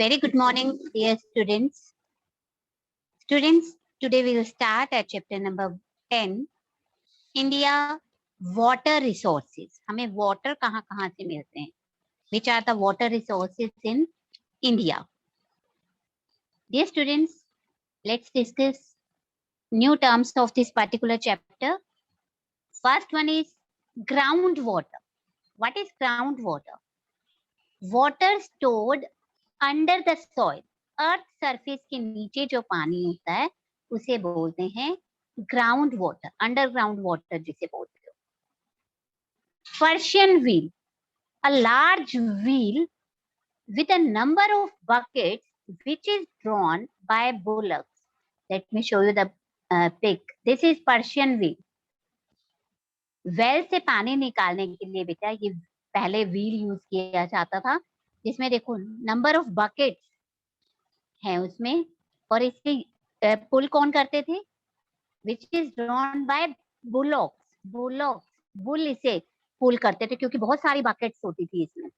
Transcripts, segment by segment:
Very good morning, dear students. Students, today we will start at chapter number 10, India water resources. हमें water कहाँ कहाँ से मिलते हैं? Which are the water resources in India? Dear students, let's discuss new terms of this particular chapter. First one is groundwater. What is groundwater? Water stored under the soil, earth surface के नीचे जो पानी होता है उसे बोलते हैं ground water, underground water जिसे बोलते हो. Persian wheel, a large wheel with a number of buckets which is drawn by bullocks. Let me show you the pic. This is Persian wheel. Well से पानी निकालने के लिए बेटा ये पहले व्हील यूज किया जाता था, जिसमें देखो नंबर ऑफ बकेट्स है उसमें, और इसके पुल कौन करते थे? Which is drawn by bullocks. Bull इसे पुल करते थे क्योंकि बहुत सारी बकेट्स होती थी इसमें.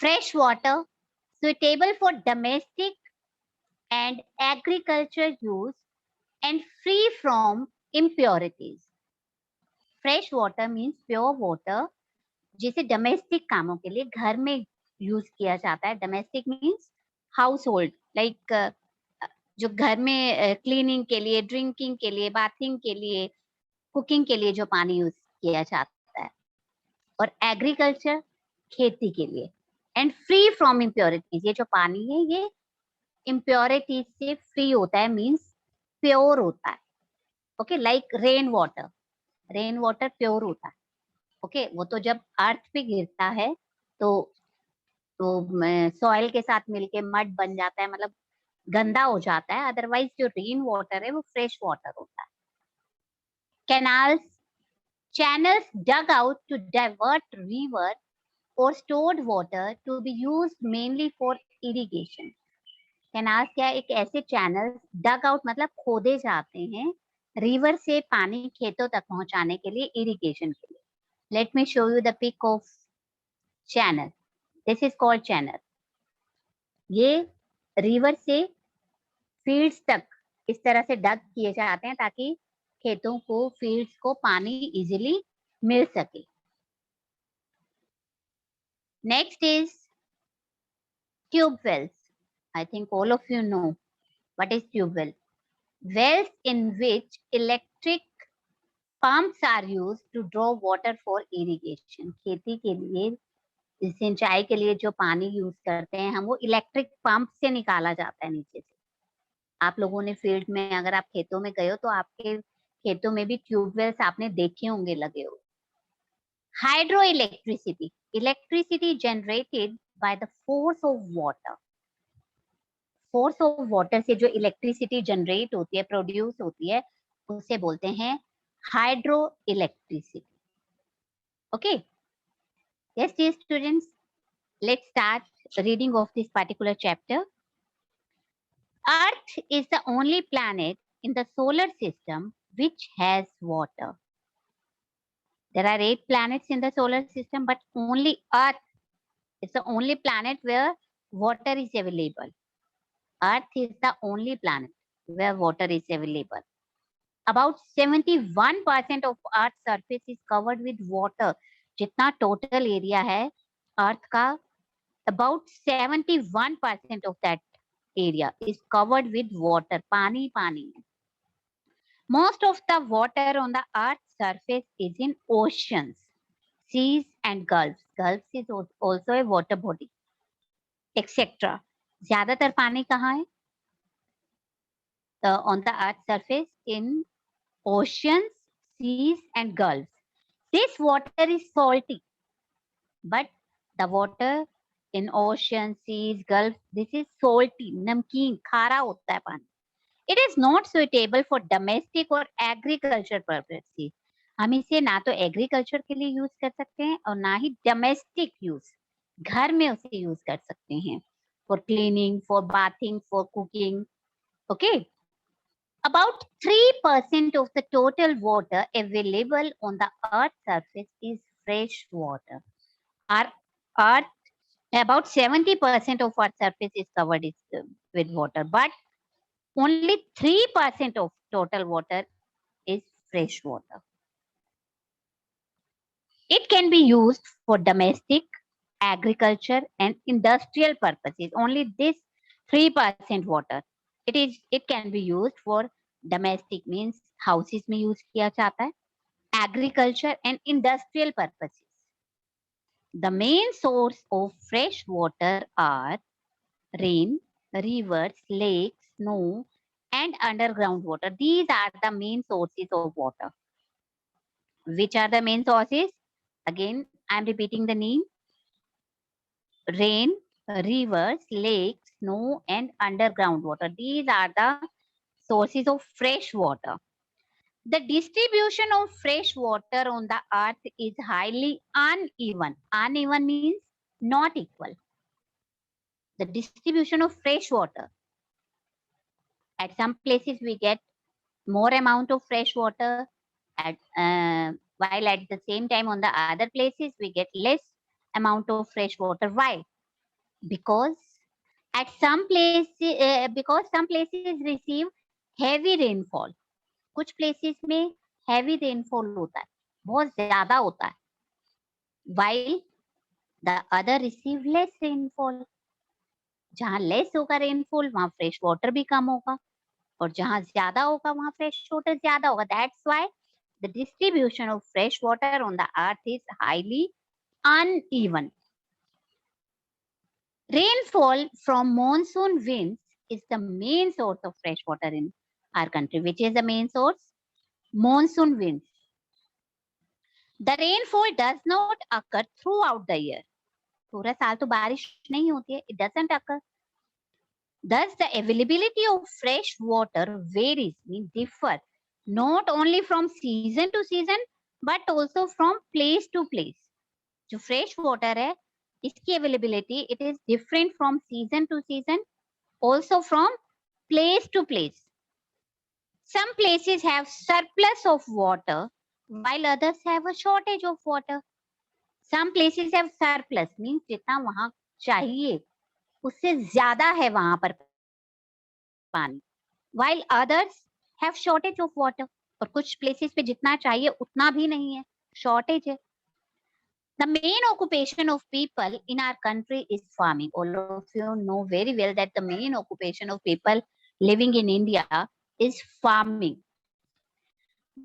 Fresh water suitable for domestic and agriculture use and free from impurities. Fresh water means pure water जिसे डोमेस्टिक कामों के लिए घर में यूज किया जाता है. Domestic means house hold, like जो घर में क्लीनिंग के लिए, ड्रिंकिंग के लिए, बाथिंग के लिए, कुकिंग के लिए जो पानी यूज किया जाता है. और एग्रीकल्चर खेती के लिए. एंड फ्री फ्रॉम इम्प्योरिटीज, ये जो पानी है ये इम्प्योरिटीज से फ्री होता है, मीन्स प्योर होता है. Okay, like rain water pure होता है. ओके, वो तो जब अर्थ पे गिरता है तो सॉइल के साथ मिलके मड बन जाता है, मतलब गंदा हो जाता है. अदरवाइज जो रेन वाटर है वो फ्रेश वाटर होता है. Canals, channels dug out to divert river और stored water to be used mainly for irrigation. Canals क्या, एक ऐसे चैनल्स, डग आउट मतलब खोदे जाते हैं रिवर से पानी खेतों तक पहुंचाने के लिए, इरिगेशन के लिए. Let me show you the pic of channel. This is called channel. ये रिवर से फील्ड्स तक इस तरह से डग किए जाते हैं ताकि खेतों को, फील्ड्स को पानी इजीली मिल सके. Next is tube wells. I think all of you know what is tube well. Wells in which electric pumps are used to draw water for irrigation. खेती के लिए, सिंचाई के लिए जो पानी यूज करते हैं हम, वो इलेक्ट्रिक पंप से निकाला जाता है नीचे से. आप लोगों ने फील्ड में, अगर आप खेतों में गए हो तो आपके खेतों में भी ट्यूबवेल्स आपने देखे होंगे लगे हो. Hydro electricity, electricity generated by the force of water. Force of water से जो इलेक्ट्रिसिटी जनरेट होती है, प्रोड्यूस होती है, उसे बोलते हैं hydro electricity. Okay, yes dear students, let's start reading of this particular chapter. Earth is the only planet in the solar system which has water. There are 8 planets in the solar system, but only Earth is the only planet where water is available. Earth is the only planet where water is available. About 71% of Earth's surface is covered with water. जितना total area है Earth का, about 71% of that area is covered with water. पानी है. Most of the water on the Earth's surface is in oceans, seas and gulfs. Gulfs is also a water body, etc. ज्यादातर पानी कहाँ है? On the Earth's surface in oceans, seas and gulfs. This water is salty, but the water in ocean, seas, gulfs, this is salty, नमकीन, खारा होता है पानी. It is not suitable for domestic or agriculture purposes. हम इसे ना तो agriculture के लिए यूज कर सकते हैं और ना ही डोमेस्टिक यूज, घर में उसे यूज कर सकते हैं. For cleaning, for bathing, for cooking. Okay, about 3% of the total water available on the Earth's surface is fresh water. Our Earth About 70% of our surface is covered with water, but only 3% of total water is fresh water. It can be used for domestic, agriculture, and industrial purposes. Only this 3% water. It can be used for domestic means houses में use किया जाता है, agriculture and industrial purposes. The main source of fresh water are rain, rivers, lakes, snow, and underground water. These are the main sources of water. Which are the main sources? Again, I am repeating the name. Rain, rivers, lakes, snow, and underground water. These are the sources of fresh water. The distribution of fresh water on the earth is highly uneven. Uneven means not equal. The distribution of fresh water. At some places we get more amount of fresh water, while at the same time on the other places we get less amount of fresh water. Why? Because because some places receive heavy rainfall. कुछ places में heavy rainfall होता है, बहुत ज्यादा होता है, while the other receive less rainfall. जहाँ less होगा rainfall वहाँ fresh water भी कम होगा, और जहाँ ज्यादा होगा वहाँ fresh water ज्यादा होगा. That's why the distribution of fresh water on the earth is highly uneven. Rainfall from monsoon winds is the main source of fresh water in our country. Which is the main source? Monsoon winds. The rainfall does not occur throughout the year. पूरा साल तो बारिश नहीं होती है. It doesn't occur. Thus, the availability of fresh water varies, means differ, not only from season to season, but also from place to place. जो fresh water है, इसकी availability, it is different from season to season, also from place to place. Some places have surplus of water, while others have a shortage of water. Some places have surplus, means जितना वहां चाहिए उससे ज्यादा है वहां पर पानी, while others have shortage of water. और कुछ places पे जितना चाहिए उतना भी नहीं है, shortage है. The main occupation of people in our country is farming. All of you know very well that the main occupation of people living in India is farming.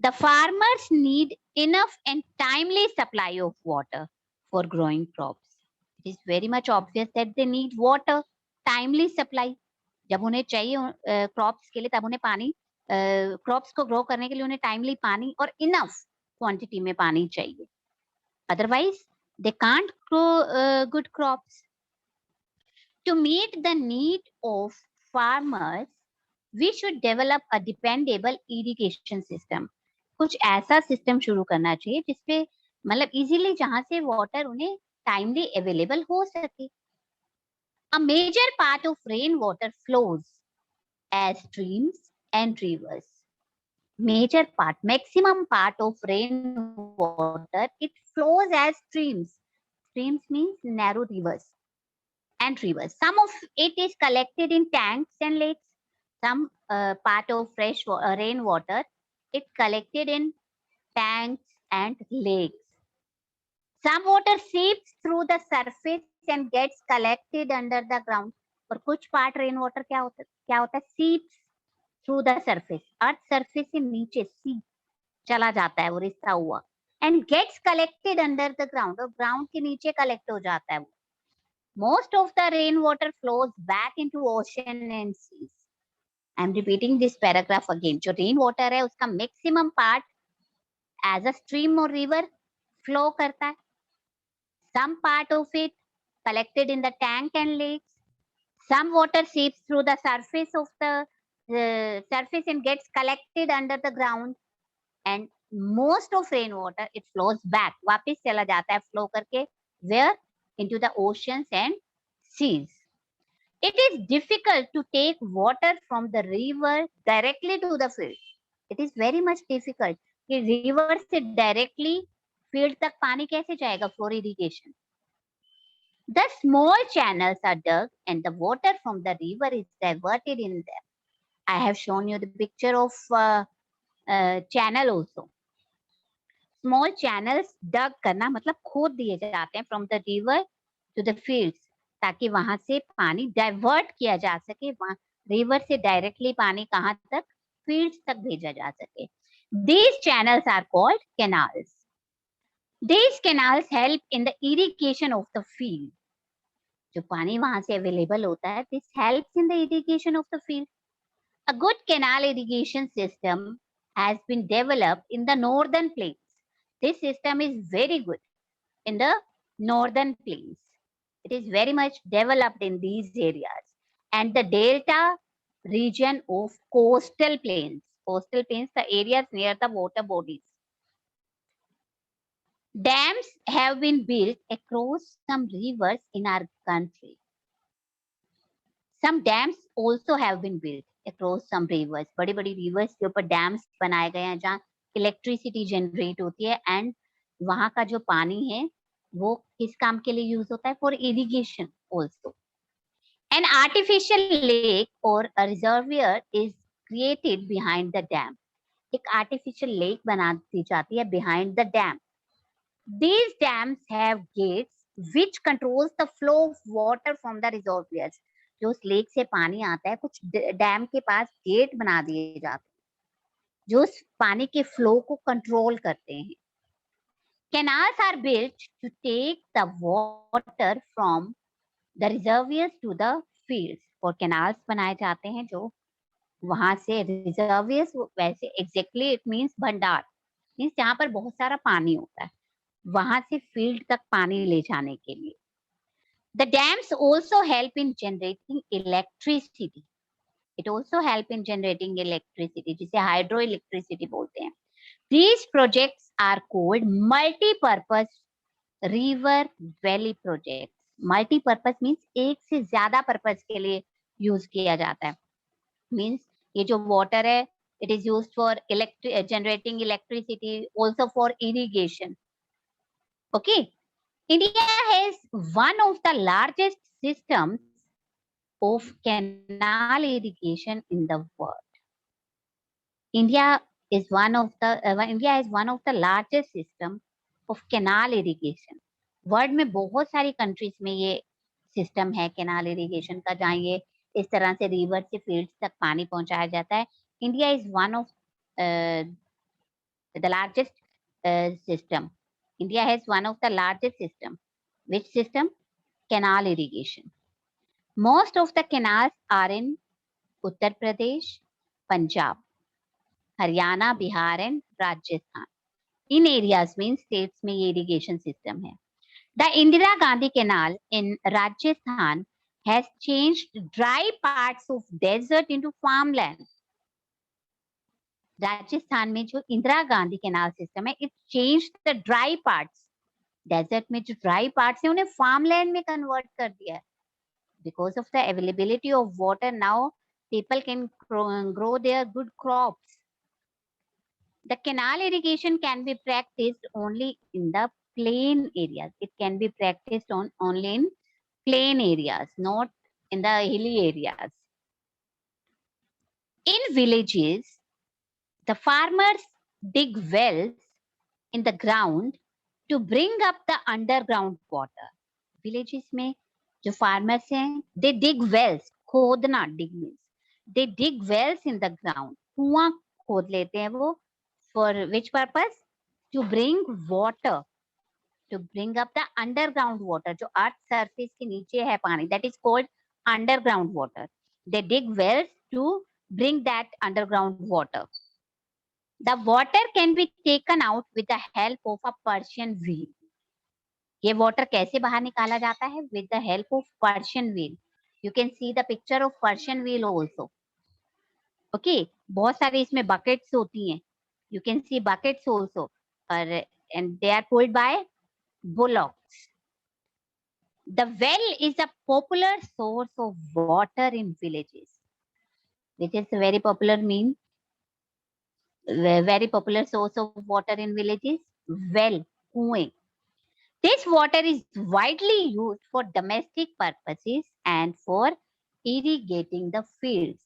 The farmers need enough and timely supply of water for growing crops. It is very much obvious that they need water, timely supply. जब उन्हें चाहिए crops के लिए तब उन्हें पानी, crops को grow करने के लिए उन्हें timely पानी और enough quantity में पानी चाहिए. Otherwise, they can't grow good crops. To meet the need of farmers, we should develop a dependable irrigation system. कुछ ऐसा सिस्टम शुरू करना चाहिए जिसपे मतलब इजीली जहां से वाटर उन्हें टाइमली अवेलेबल हो सके. A major part of rainwater flows as streams and rivers. Major part, maximum part of rainwater, it flows as streams. Streams means narrow rivers and rivers. Some of it is collected in tanks and lakes. Some part of rainwater, it collected in tanks and lakes. Some water seeps through the surface and gets collected under the ground. और कुछ part rainwater क्या होता है? Seeps through the surface. Earth surface से नीचे seep चला जाता है वो रिसता हुआ, and gets collected under the ground. और ground के नीचे collect हो जाता है वो. Most of the rainwater flows back into ocean and seas. I am repeating this paragraph again. जो rainwater है उसका maximum part as a stream or river flow करता है. Some part of it collected in the tank and lakes. Some water seeps through the surface of the surface and gets collected under the ground. And most of rainwater it flows back. वापिस चला जाता है flow करके where? Into the oceans and seas. It is difficult to take water from the river directly to the field. It is very much difficult कि river से directly field तक पानी कैसे जाएगा for irrigation. The small channels are dug and the water from the river is diverted in them. I have shown you the picture of channel also. Small channels dug करना मतलब खोद दिए जाते हैं from the river to the fields, ताकि वहां से पानी डाइवर्ट किया जा सके, वहां रिवर से डायरेक्टली पानी कहाँ तक, फील्ड्स तक भेजा जा सके. These channels are called canals. These canals help in the irrigation of the field. जो पानी वहां से अवेलेबल होता है, this helps in the irrigation of the field. A good canal irrigation system has been developed in the northern plains. This system is very good in the northern plains. It is very much developed in these areas. And the delta region of coastal plains. Coastal plains, the areas near the water bodies. Dams have been built across some rivers in our country. Some dams also have been built across some rivers. बड़ी बड़ी rivers के ऊपर dams बनाए गए हैं जहाँ electricity generate होती है, and वहाँ का जो पानी है वो किस काम के लिए यूज होता है? For irrigation also. An artificial lake or a reservoir is created behind the dam. एक artificial lake बना दी जाती है behind the dam. These dams have gates which controls the flow of water from the reservoirs. जो उस lake से पानी आता है, कुछ डैम के पास गेट बना दिए जाते हैं जो उस पानी के फ्लो को कंट्रोल करते हैं. Canals are built to take the water from the reservoirs to the fields. और canals बनाए जाते हैं जो वहां से reservoirs, वैसे exactly it means भंडार, मीन्स जहाँ पर बहुत सारा पानी होता है, वहां से फील्ड तक पानी ले जाने के लिए. The dams also help in generating electricity. It also help in generating electricity, जिसे hydroelectricity बोलते हैं. These projects are called multi-purpose river valley projects. Multi-purpose means एक से ज्यादा पर्पस के लिए यूज किया जाता है. Means ये जो water है, it is used for generating electricity, also for irrigation. Okay. India has one of the largest systems of canal irrigation in the world. India is one of the largest system of canal irrigation. World में बहुत सारी countries में ये system है canal irrigation का, जहाँ ये इस तरह से रिवर से फील्ड्स तक पानी पहुंचाया जाता है. India is one of the largest system. India has one of the largest system. Which system? Canal irrigation. Most of the canals are in Uttar Pradesh, Punjab, Haryana, Bihar and Rajasthan. In areas means states में ये irrigation system है. The Indira Gandhi Canal in Rajasthan has changed dry parts of desert into farmland. Rajasthan में जो Indira Gandhi canal system है, it changed the dry parts. Desert में जो dry parts है उन्हें फार्मलैंड में कन्वर्ट कर दिया है. Because of the availability of water now, people can grow their good crops. The canal irrigation can be practiced only in the plain areas. It can be practiced only in plain areas, not in the hilly areas. In villages, the farmers dig wells in the ground to bring up the underground water. Villages में जो farmers हैं, they dig wells. खोदना, dig means they dig wells in the ground. कुआं खोद लेते हैं वो. For which purpose? To bring water, to bring up the underground water. जो earth surface के नीचे है पानी, that is called underground water. They dig wells to bring that underground water. The water can be taken out with the help of a Persian wheel. ये water कैसे बाहर निकाला जाता है? With the help of Persian wheel. You can see the picture of Persian wheel also. Okay, बहुत सारे इसमें buckets होती हैं. You can see buckets also, and they are pulled by bullocks. The well is a popular source of water in villages, which is a very popular very popular source of water in villages. Well, कुएं. This water is widely used for domestic purposes and for irrigating the fields.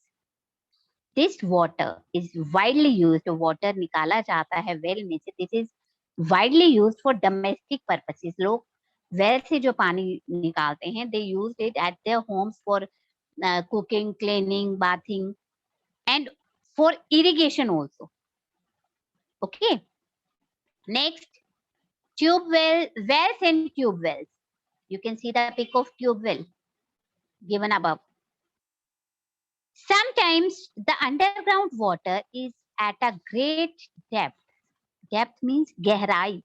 This water is widely used. Water निकाला जाता है well में से. This is widely used for domestic purposes. लोग well से जो पानी निकालते हैं, they use it at their homes for cooking, cleaning, bathing, and for irrigation also. Okay. Next, tube wells and tube wells. You can see the pic of tube well given above. Sometimes the underground water is at a great depth. Depth means गहराई.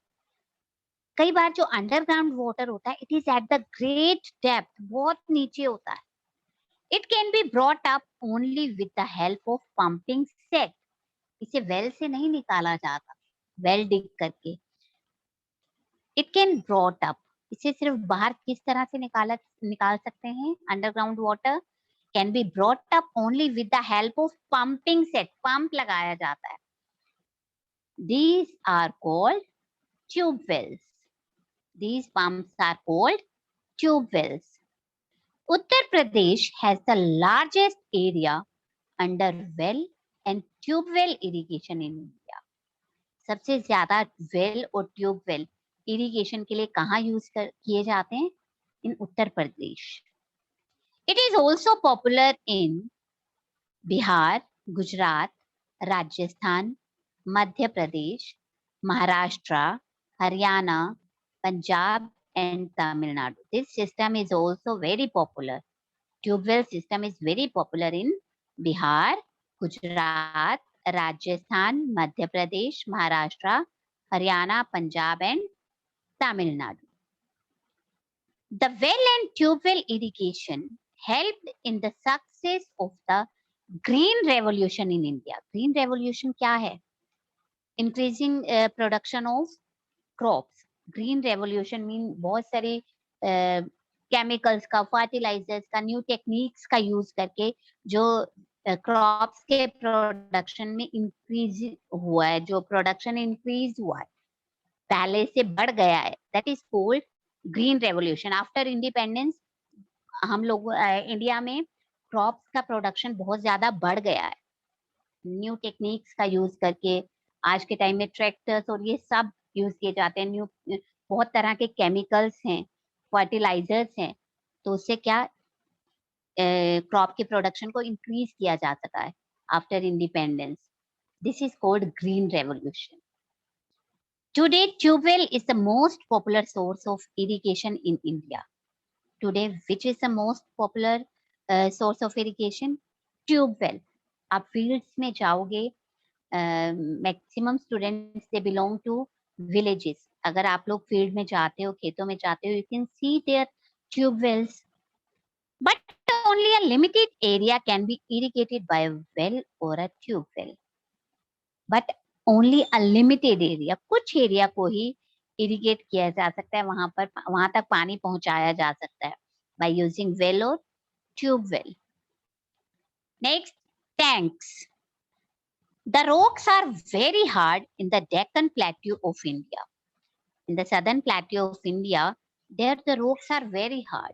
कई बार जो underground water होता है, it is at the great depth, बहुत नीचे होता है. It can be brought up only with the help of pumping set. इसे वेल से नहीं निकाला जाता, वेल डिग करके. इट कैन ब्रॉट अप, इसे सिर्फ बाहर किस तरह से निकाल सकते हैं? Underground water can be brought up only with the help of pumping set. Pump लगाया जाता है. These are called tube wells. These pumps are called tube wells. Uttar Pradesh has the largest area under well and tube well irrigation in India. सबसे ज्यादा well और tube well irrigation के लिए कहाँ use किए जाते हैं? इन Uttar Pradesh. It is also popular in Bihar, Gujarat, Rajasthan, Madhya Pradesh, Maharashtra, Haryana, Punjab, and Tamil Nadu. This system is also very popular. Tube well system is very popular in Bihar, Gujarat, Rajasthan, Madhya Pradesh, Maharashtra, Haryana, Punjab, and Tamil Nadu. The well and tube well irrigation helped in the success of the green revolution in India. Green revolution क्या है? Increasing production of crops. Green revolution mean बहुत सारे chemicals का, fertilisers का, new techniques का use करके जो crops के प्रोडक्शन में इंक्रीज हुआ है, जो प्रोडक्शन इंक्रीज हुआ है, पहले से बढ़ गया है, that is called green revolution. After independence हम लोग इंडिया में क्रॉप्स का प्रोडक्शन बहुत ज्यादा बढ़ गया है. न्यू टेक्निक्स का यूज करके आज के टाइम में ट्रैक्टर्स और ये सब यूज किए जाते हैं. न्यू बहुत तरह के केमिकल्स हैं, फर्टिलाइजर्स हैं, तो उससे क्या क्रॉप के प्रोडक्शन को इंक्रीज किया जा सका है after independence. This is called green revolution. Today, tube well is the most popular source of irrigation in India. Today, which is the most popular source of irrigation? Tube well. आप fields में जाओगे, maximum students they belong to villages. अगर आप लोग field में जाते हो, खेतों में जाते हो, you can see their tube wells. But only a limited area can be irrigated by a well or a tube well. But only a limited area, कुछ एरिया को ही इरिगेट किया जा सकता है, वहां तक पानी पहुंचाया जा सकता है by using well or tube well. Next, tanks. The rocks are very hard in the Deccan Plateau of India. In the southern plateau of India, there the rocks are very hard.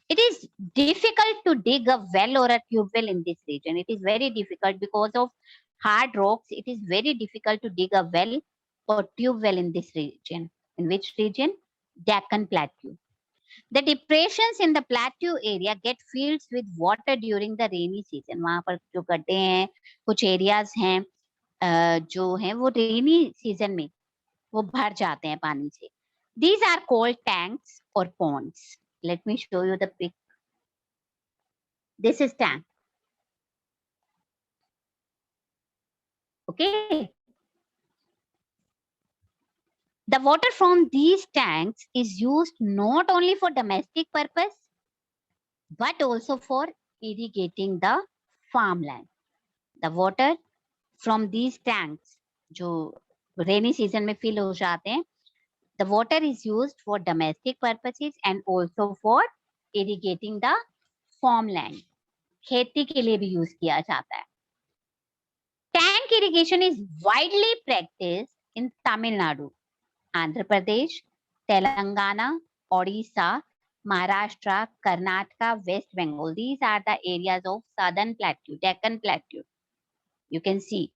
It is difficult to dig a well or a tube well in this region. It is very difficult because of hard rocks. It is very difficult to dig a well or tube well in this region. In which region? Deccan Plateau. The depressions in the plateau area get filled with water during the rainy season. वहां पर जो गड्ढे हैं, कुछ areas हैं जो हैं वो रेनी सीजन में वो भर जाते हैं पानी से. These are called tanks or ponds. Let me show you the pic. This is tank. Okay. The water from these tanks is used not only for domestic purpose, but also for irrigating the farmland. The water from these tanks, जो rainy season में fill हो जाते हैं, the water is used for domestic purposes and also for irrigating the farmland. खेती के लिए भी use किया जाता है. Tank irrigation is widely practiced in Tamil Nadu, Andhra Pradesh, Telangana, Odisha, Maharashtra, Karnataka, West Bengal. These are the areas of southern plateau, Deccan plateau. You can see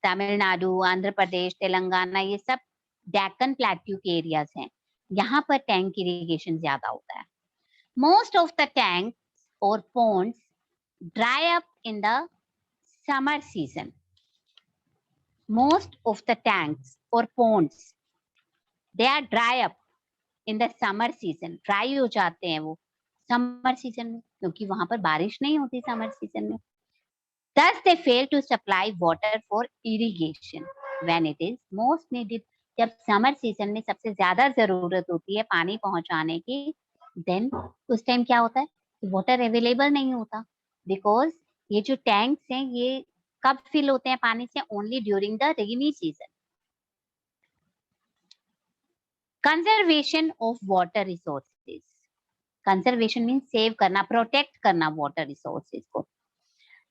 Tamil Nadu, Andhra Pradesh, Telangana, ये सब Deccan plateau के एरियाज हैं. यहाँ पर tank irrigation ज्यादा होता है. Most of the tanks or ponds dry up in the summer season. Most of the tanks or ponds, they are dry up in the summer season. Dry हो जाते हैं वो summer season में, क्योंकि वहां पर बारिश नहीं होती summer season में. Thus, they fail to supply water for irrigation when it is most needed. जब समर सीजन में सबसे ज्यादा जरूरत होती है पानी पहुंचाने की, देन उस टाइम क्या होता है, वाटर अवेलेबल नहीं होता. बिकॉज ये जो टैंक्स हैं ये कब फिल होते हैं पानी से, only during the rainy season. Conservation of water resources. Conservation mean save करना, प्रोटेक्ट करना वाटर रिसोर्सेज को.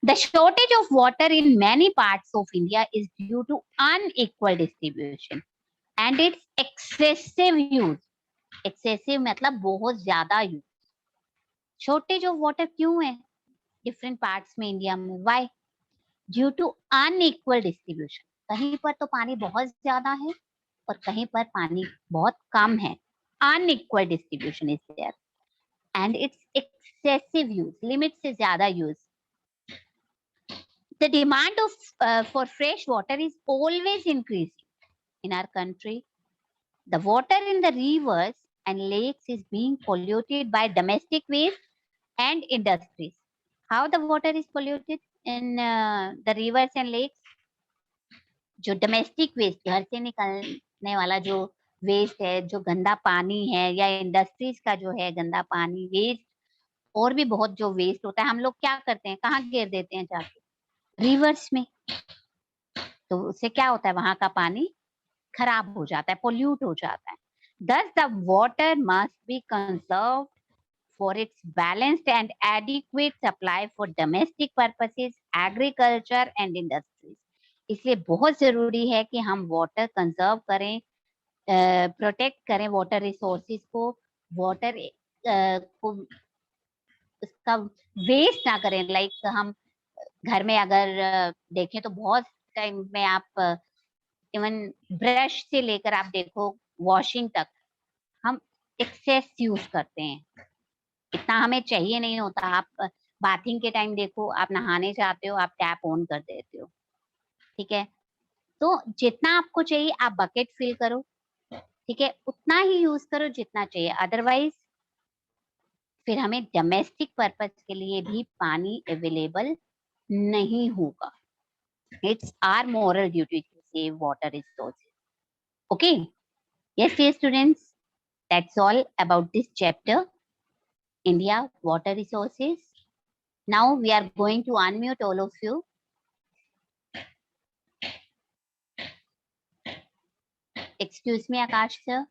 The shortage of water in many parts of India is due to unequal distribution and its excessive use. Excessive मतलब बहुत ज्यादा use. Shortage of water क्यों है different parts में India में? Why? Due to unequal distribution. कहीं पर तो पानी बहुत ज्यादा है और कहीं पर पानी बहुत कम है. Unequal distribution is there and its excessive use. Limit से ज्यादा use. The demand for fresh water is always increasing in our country. The water in the rivers and lakes is being polluted by domestic waste and industries. How the water is polluted in the rivers and lakes? जो domestic waste, घर से निकलने वाला जो waste है, जो गंदा पानी है, या इंडस्ट्रीज का जो है गंदा पानी वेस्ट, और भी बहुत जो वेस्ट होता है, हम लोग क्या करते हैं, कहाँ गिर देते हैं जाके, रिवर्स में. तो उससे क्या होता है, वहां का पानी खराब हो जाता है, पोल्यूट हो जाता है. Thus the water must be conserved for its balanced and adequate supply for domestic purposes, agriculture and industries. इसलिए बहुत जरूरी है कि हम वाटर कंजर्व करें, प्रोटेक्ट करें वाटर रिसोर्सेज को, वाटर को उसका वेस्ट ना करें. लाइक हम घर में अगर देखें तो बहुत टाइम में आप इवन ब्रश से लेकर आप देखो वॉशिंग तक हम एक्सेस यूज करते हैं, इतना हमें चाहिए नहीं होता. आप बाथिंग के टाइम देखो, आप नहाने जाते हो, आप टैप ऑन कर देते हो, ठीक है. तो जितना आपको चाहिए आप बकेट फिल करो, ठीक है, उतना ही यूज करो जितना चाहिए. अदरवाइज फिर हमें डोमेस्टिक पर्पस के लिए भी पानी अवेलेबल नहीं होगा. It's our moral duty to save water resources. Okay. Yes, dear students, that's all about this chapter, India water resources. Now we are going to unmute all of you. Excuse me, Akash sir.